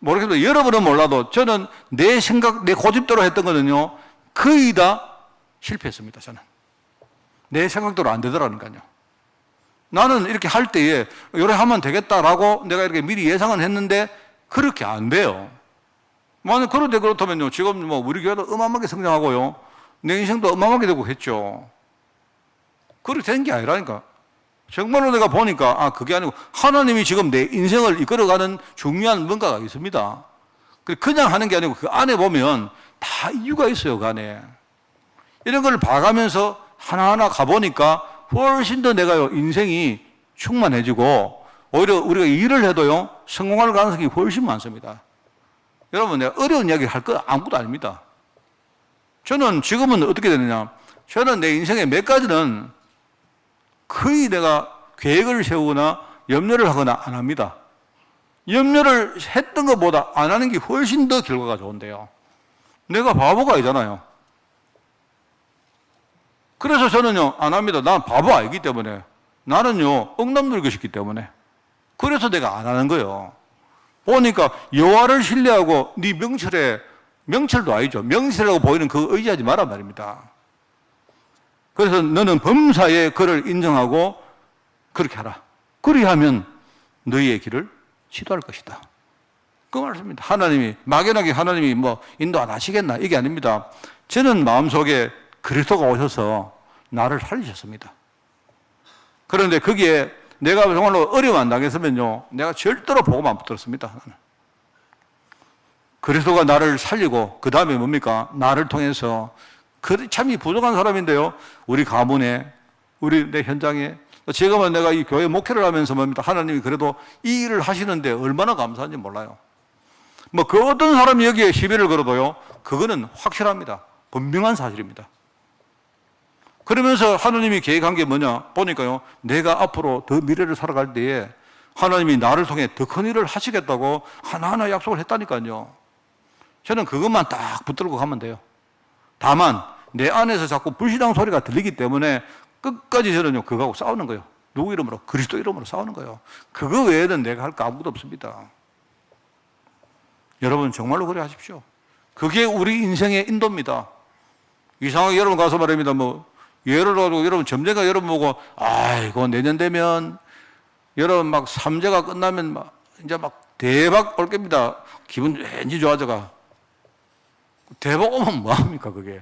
모르겠어요. 여러분은 몰라도 저는 내 생각, 내 고집대로 했던 거는요, 거의 다 실패했습니다, 저는. 내 생각대로 안 되더라니까요. 나는 이렇게 할 때에, 요래 하면 되겠다라고 내가 이렇게 미리 예상은 했는데, 그렇게 안 돼요. 만약 그런데 그렇다면요, 지금 뭐 우리 교회도 어마어마하게 성장하고요, 내 인생도 어마어마하게 되고 했죠. 그렇게 된 게 아니라니까. 정말로 내가 보니까, 아, 그게 아니고, 하나님이 지금 내 인생을 이끌어가는 중요한 뭔가가 있습니다. 그냥 하는 게 아니고, 그 안에 보면 다 이유가 있어요, 그 안에. 이런 걸 봐가면서 하나하나 가보니까 훨씬 더 내가요, 인생이 충만해지고, 오히려 우리가 일을 해도요, 성공할 가능성이 훨씬 많습니다. 여러분, 내가 어려운 이야기 할 거 아무것도 아닙니다. 저는 지금은 어떻게 되느냐. 저는 내 인생의 몇 가지는 거의 내가 계획을 세우거나 염려를 하거나 안 합니다. 염려를 했던 것보다 안 하는 게 훨씬 더 결과가 좋은데요. 내가 바보가 아니잖아요. 그래서 저는요, 안 합니다. 난 바보 아니기 때문에. 나는요, 억남들 것이기 때문에. 그래서 내가 안 하는 거예요. 보니까 여호와를 신뢰하고 네 명철에, 명철도 아니죠. 명철이라고 보이는 그거 의지하지 마란 말입니다. 그래서 너는 범사에 그를 인정하고 그렇게 하라. 그리하면 너희의 길을 지도할 것이다. 그 말씀입니다. 하나님이, 막연하게 하나님이 뭐 인도 안 하시겠나? 이게 아닙니다. 저는 마음속에 그리스도가 오셔서 나를 살리셨습니다. 그런데 거기에 내가 정말로 어려움 안 당했으면요, 내가 절대로 복음 안 붙들었습니다. 나는. 그리스도가 나를 살리고 그 다음에 뭡니까? 나를 통해서 참이 부족한 사람인데요, 우리 가문에, 우리 내 현장에, 지금은 내가 이 교회 목회를 하면서 뭡니까? 하나님이 그래도 이 일을 하시는데 얼마나 감사한지 몰라요. 뭐 그 어떤 사람이 여기에 시비를 걸어도요, 그거는 확실합니다. 분명한 사실입니다. 그러면서 하나님이 계획한 게 뭐냐 보니까요, 내가 앞으로 더 미래를 살아갈 때에 하나님이 나를 통해 더 큰 일을 하시겠다고 하나하나 약속을 했다니까요. 저는 그것만 딱 붙들고 가면 돼요. 다만 내 안에서 자꾸 불신앙 소리가 들리기 때문에 끝까지 저는요, 그거하고 싸우는 거예요. 누구 이름으로? 그리스도 이름으로 싸우는 거예요. 그거 외에는 내가 할 거 아무것도 없습니다. 여러분 정말로 그래 하십시오. 그게 우리 인생의 인도입니다. 이상하게 여러분 가서 말입니다. 뭐 예를 들어 여러분 점쟁이가 여러분 보고, 아이고 내년 되면 여러분 막 삼재가 끝나면 막 이제 막 대박 올 겁니다. 기분 왠지 좋아져가. 대박 오면 뭐합니까 그게.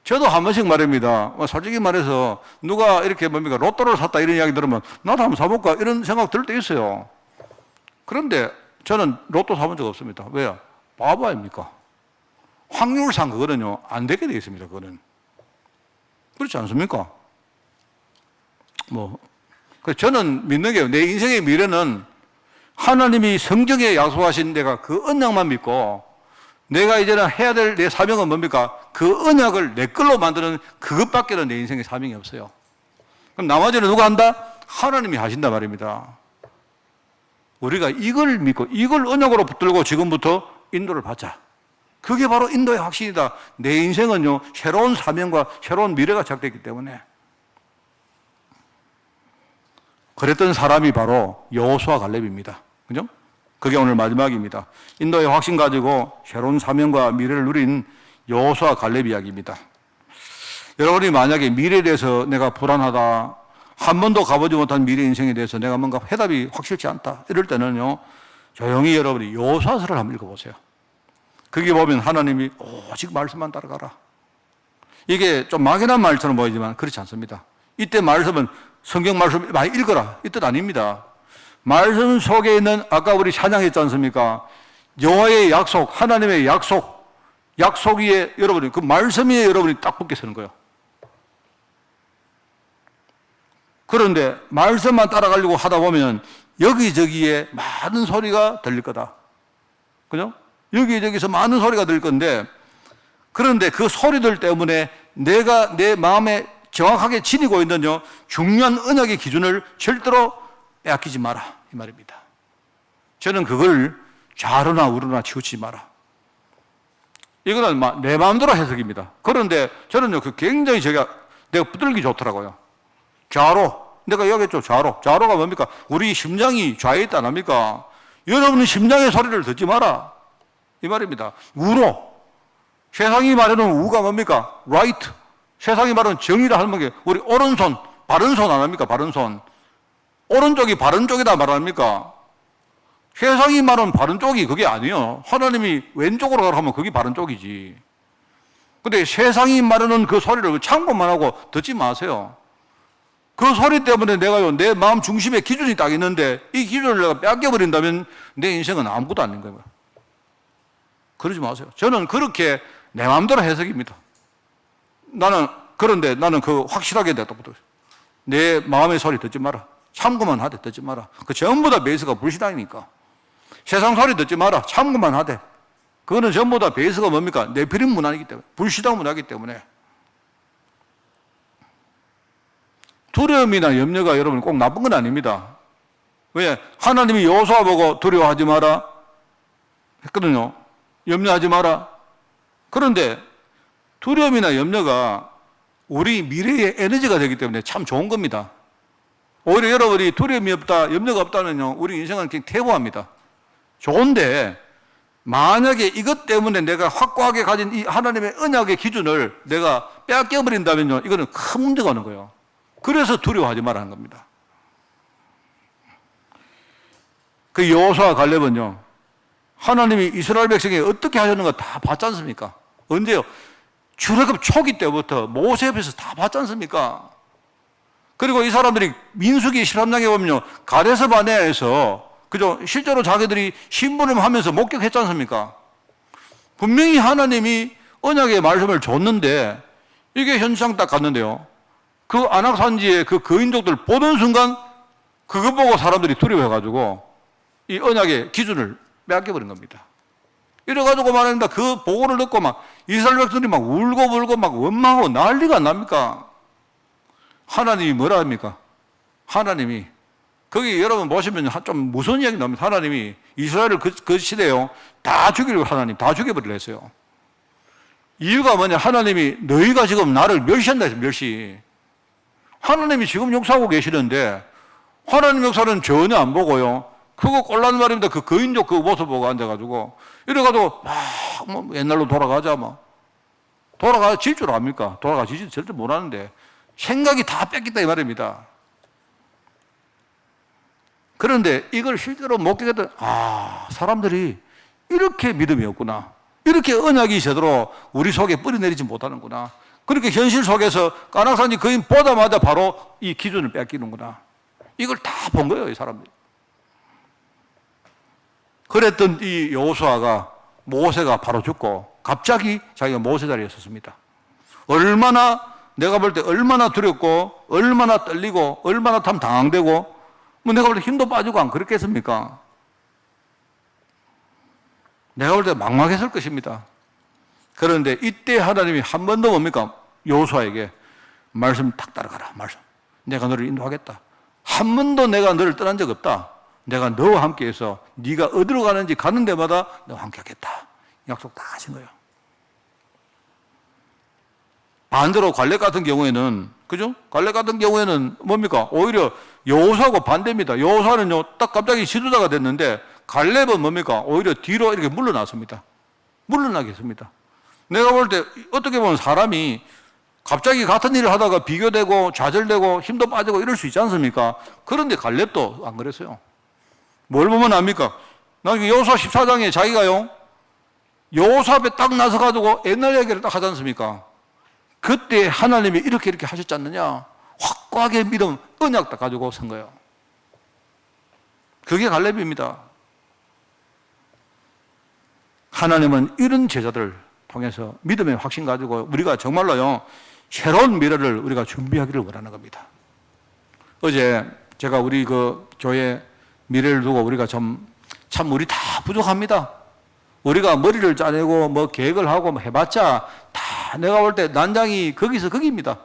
저도 한 번씩 말입니다. 솔직히 말해서 누가 이렇게 뭡니까 로또를 샀다 이런 이야기 들으면 나도 한번 사볼까 이런 생각 들 때 있어요. 그런데 저는 로또 사본 적 없습니다. 왜요? 바보 아닙니까? 확률상 그거는요 안 되게 되어 있습니다. 그거는 그렇지 않습니까? 저는 믿는 게, 내 인생의 미래는 하나님이 성경에 약속하신 내가 그 언약만 믿고, 내가 이제는 해야 될 내 사명은 뭡니까? 그 언약을 내 걸로 만드는 그것밖에는 내 인생의 사명이 없어요. 그럼 나머지는 누가 한다? 하나님이 하신다 말입니다. 우리가 이걸 믿고 이걸 언약으로 붙들고 지금부터 인도를 받자. 그게 바로 인도의 확신이다. 내 인생은요, 새로운 사명과 새로운 미래가 시작됐기 때문에. 그랬던 사람이 바로 여호수아 갈렙입니다. 그죠? 그게 오늘 마지막입니다. 인도의 확신 가지고 새로운 사명과 미래를 누린 여호수아 갈렙 이야기입니다. 여러분이 만약에 미래에 대해서 내가 불안하다, 한 번도 가보지 못한 미래 인생에 대해서 내가 뭔가 해답이 확실치 않다, 이럴 때는요, 조용히 여러분이 여호수아서를 한번 읽어보세요. 거기 보면 하나님이 오직 말씀만 따라가라. 이게 좀 막연한 말처럼 보이지만 그렇지 않습니다. 이때 말씀은 성경 말씀 많이 읽어라 이 뜻 아닙니다. 말씀 속에 있는, 아까 우리 찬양했지 않습니까? 여호와의 약속, 하나님의 약속 위에 여러분이, 그 말씀 위에 여러분이 딱 붙게 서는 거예요. 그런데 말씀만 따라가려고 하다 보면 여기저기에 많은 소리가 들릴 거다. 그죠? 여기저기서 많은 소리가 들릴 건데, 그런데 그 소리들 때문에 내가 내 마음에 정확하게 지니고 있는 중요한 언약의 기준을 절대로 빼앗기지 마라, 이 말입니다. 저는 그걸 좌로나 우로나 치우치지 마라. 이거는 내 마음대로 해석입니다. 그런데 저는요, 그 굉장히 내가 붙들기 좋더라고요. 좌로. 내가 얘기했죠, 좌로. 좌로가 뭡니까? 우리 심장이 좌에 있다, 안 합니까? 여러분은 심장의 소리를 듣지 마라. 이 말입니다. 우로. 세상이 말하는 우가 뭡니까? right. 세상이 말하는 정의라 하는 게 우리 오른손, 바른 손 안 합니까? 바른 손. 오른쪽이 바른 쪽이다 말합니까? 세상이 말하는 바른 쪽이 그게 아니에요. 하나님이 왼쪽으로 가라 하면 그게 바른 쪽이지. 근데 세상이 말하는 그 소리를 참고만 하고 듣지 마세요. 그 소리 때문에 내가요, 내 마음 중심에 기준이 딱 있는데 이 기준을 내가 뺏겨버린다면 내 인생은 아무것도 아닌 거예요. 그러지 마세요. 저는 그렇게 내 마음대로 해석입니다. 그런데 나는 그 확실하게 됐다부터. 내 마음의 소리 듣지 마라. 참고만 하되 듣지 마라. 그 전부 다 베이스가 불신앙이니까. 세상 소리 듣지 마라. 참고만 하되. 그거는 전부 다 베이스가 뭡니까? 네피림 문화이기 때문에. 불신앙 문화이기 때문에. 두려움이나 염려가 여러분 꼭 나쁜 건 아닙니다. 왜? 하나님이 여호수아 보고 두려워하지 마라 했거든요. 염려하지 마라. 그런데 두려움이나 염려가 우리 미래의 에너지가 되기 때문에 참 좋은 겁니다. 오히려 여러분이 두려움이 없다, 염려가 없다면요, 우리 인생은 그냥 퇴보합니다. 좋은데 만약에 이것 때문에 내가 확고하게 가진 이 하나님의 언약의 기준을 내가 빼앗겨버린다면요, 이거는 큰 문제가 오는 거예요. 그래서 두려워하지 말라는 겁니다. 그 여호수아 갈렙은요, 하나님이 이스라엘 백성에 어떻게 하셨는가 다 봤지 않습니까? 언제요? 출애굽 초기 때부터 모세 앞에서 다 봤지 않습니까? 그리고 이 사람들이 민수기 13장에 보면요, 가데스 바네아에서 그죠? 실제로 자기들이 심부름하면서 목격했지 않습니까? 분명히 하나님이 언약의 말씀을 줬는데 이게 현상 딱 갔는데요, 그 안악산지의 그 거인족들 보는 순간 그거 보고 사람들이 두려워해가지고 이 언약의 기준을 빼앗겨버린 겁니다. 이래가지고 말합니다. 그 보고를 듣고 막 이스라엘 백성들이 막 울고 막 원망하고 난리가 안 납니까? 하나님이 뭐라 합니까? 하나님이 거기 여러분 보시면 좀 무서운 이야기 나옵니다. 하나님이 이스라엘을 그 시대에요, 다 죽이려고 하나님 다 죽여버리려 했어요. 이유가 뭐냐? 하나님이 너희가 지금 나를 멸시한다 해서 멸시. 하나님이 지금 역사하고 계시는데 하나님 역사는 전혀 안 보고요, 그거 꼴난 말입니다. 그 거인족 그 모습 보고 앉아가지고 이래가지고 막 옛날로 돌아가자 돌아가질 줄 압니까? 돌아가지지 절대 못하는데 생각이 다 뺏겼다 이 말입니다. 그런데 이걸 실제로 목격했던 사람들이 이렇게 믿음이 없구나, 이렇게 언약이 제대로 우리 속에 뿌리내리지 못하는구나, 그렇게 현실 속에서 안악산지 거인 보자마자 바로 이 기준을 뺏기는구나, 이걸 다 본 거예요, 이 사람들이. 그랬던 이 여호수아가, 모세가 바로 죽고 갑자기 자기가 모세 자리에 섰습니다. 얼마나, 내가 볼 때 얼마나 두렵고 얼마나 떨리고 얼마나 참 당황되고 내가 볼 때 힘도 빠지고 안 그랬겠습니까? 내가 볼 때 막막했을 것입니다. 그런데 이때 하나님이 한 번 더 뭡니까? 여호수아에게 말씀 탁 따라가라. 말씀. 내가 너를 인도하겠다. 한 번도 내가 너를 떠난 적 없다. 내가 너와 함께해서 네가 어디로 가는지 가는 데마다 너와 함께 하겠다. 약속 다 하신 거예요. 반대로 갈렙 같은 경우에는, 그죠? 갈렙 같은 경우에는 뭡니까? 오히려 여호수아하고 반대입니다. 여호수아는요, 딱 갑자기 지도자가 됐는데 갈렙은 뭡니까? 오히려 뒤로 이렇게 물러났습니다. 물러나겠습니다. 내가 볼 때 어떻게 보면 사람이 갑자기 같은 일을 하다가 비교되고 좌절되고 힘도 빠지고 이럴 수 있지 않습니까? 그런데 갈렙도 안 그랬어요. 뭘 보면 압니까? 나중에 여호수아 14장에 자기가요, 여호수아 앞에 딱 나서가지고 옛날 얘기를 딱 하지 않습니까? 그때 하나님이 이렇게 하셨지 않느냐? 확고하게 믿음, 언약 딱 가지고 선 거예요. 그게 갈렙입니다. 하나님은 이런 제자들 통해서 믿음의 확신 가지고 우리가 정말로요, 새로운 미래를 우리가 준비하기를 원하는 겁니다. 어제 제가 우리 그 교회 미래를 두고 우리가 참 우리 다 부족합니다. 우리가 머리를 짜내고 뭐 계획을 하고 뭐 해봤자 다 내가 볼 때 난장이 거기서 거기입니다.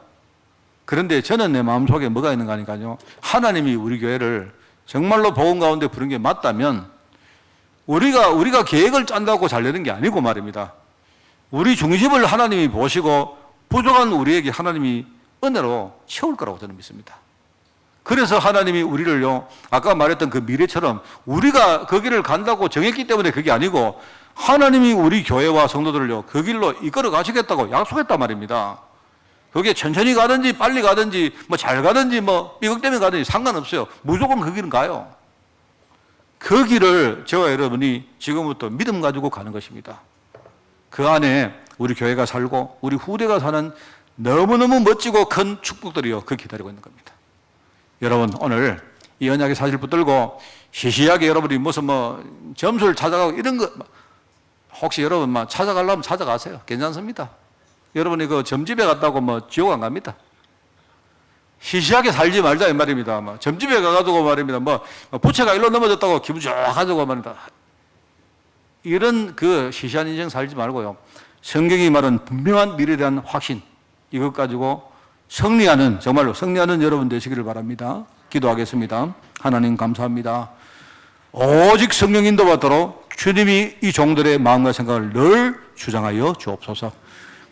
그런데 저는 내 마음속에 뭐가 있는가 하니까요, 하나님이 우리 교회를 정말로 복음 가운데 부른 게 맞다면 우리가 계획을 짠다고 잘 되는 게 아니고 말입니다. 우리 중심을 하나님이 보시고 부족한 우리에게 하나님이 은혜로 채울 거라고 저는 믿습니다. 그래서 하나님이 우리를요, 아까 말했던 그 미래처럼 우리가 그 길을 간다고 정했기 때문에 그게 아니고 하나님이 우리 교회와 성도들을요, 그 길로 이끌어 가시겠다고 약속했단 말입니다. 그게 천천히 가든지 빨리 가든지 뭐 잘 가든지 뭐 삐걱 때문에 가든지 상관없어요. 무조건 그 길은 가요. 그 길을 저와 여러분이 지금부터 믿음 가지고 가는 것입니다. 그 안에 우리 교회가 살고 우리 후대가 사는 너무너무 멋지고 큰 축복들이요, 그 기다리고 있는 겁니다. 여러분, 오늘 이 언약의 사실 붙들고 시시하게 여러분이 무슨 뭐 점수를 찾아가고 이런 거 혹시 여러분 막 찾아가려면 찾아가세요. 괜찮습니다. 여러분이 그 점집에 갔다고 뭐 지옥 안 갑니다. 시시하게 살지 말자 이 말입니다. 뭐 점집에 가가지고 말입니다. 뭐 부채가 일로 넘어졌다고 기분 좋아가지고 말입니다. 이런 그 시시한 인생 살지 말고요. 성경이 말한 분명한 미래에 대한 확신, 이것 가지고 승리하는, 정말로 승리하는 여러분 되시기를 바랍니다. 기도하겠습니다. 하나님 감사합니다. 오직 성령 인도받도록 주님이 이 종들의 마음과 생각을 늘 주장하여 주옵소서.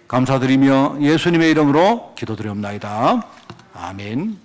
감사드리며 예수님의 이름으로 기도드리옵나이다. 아멘.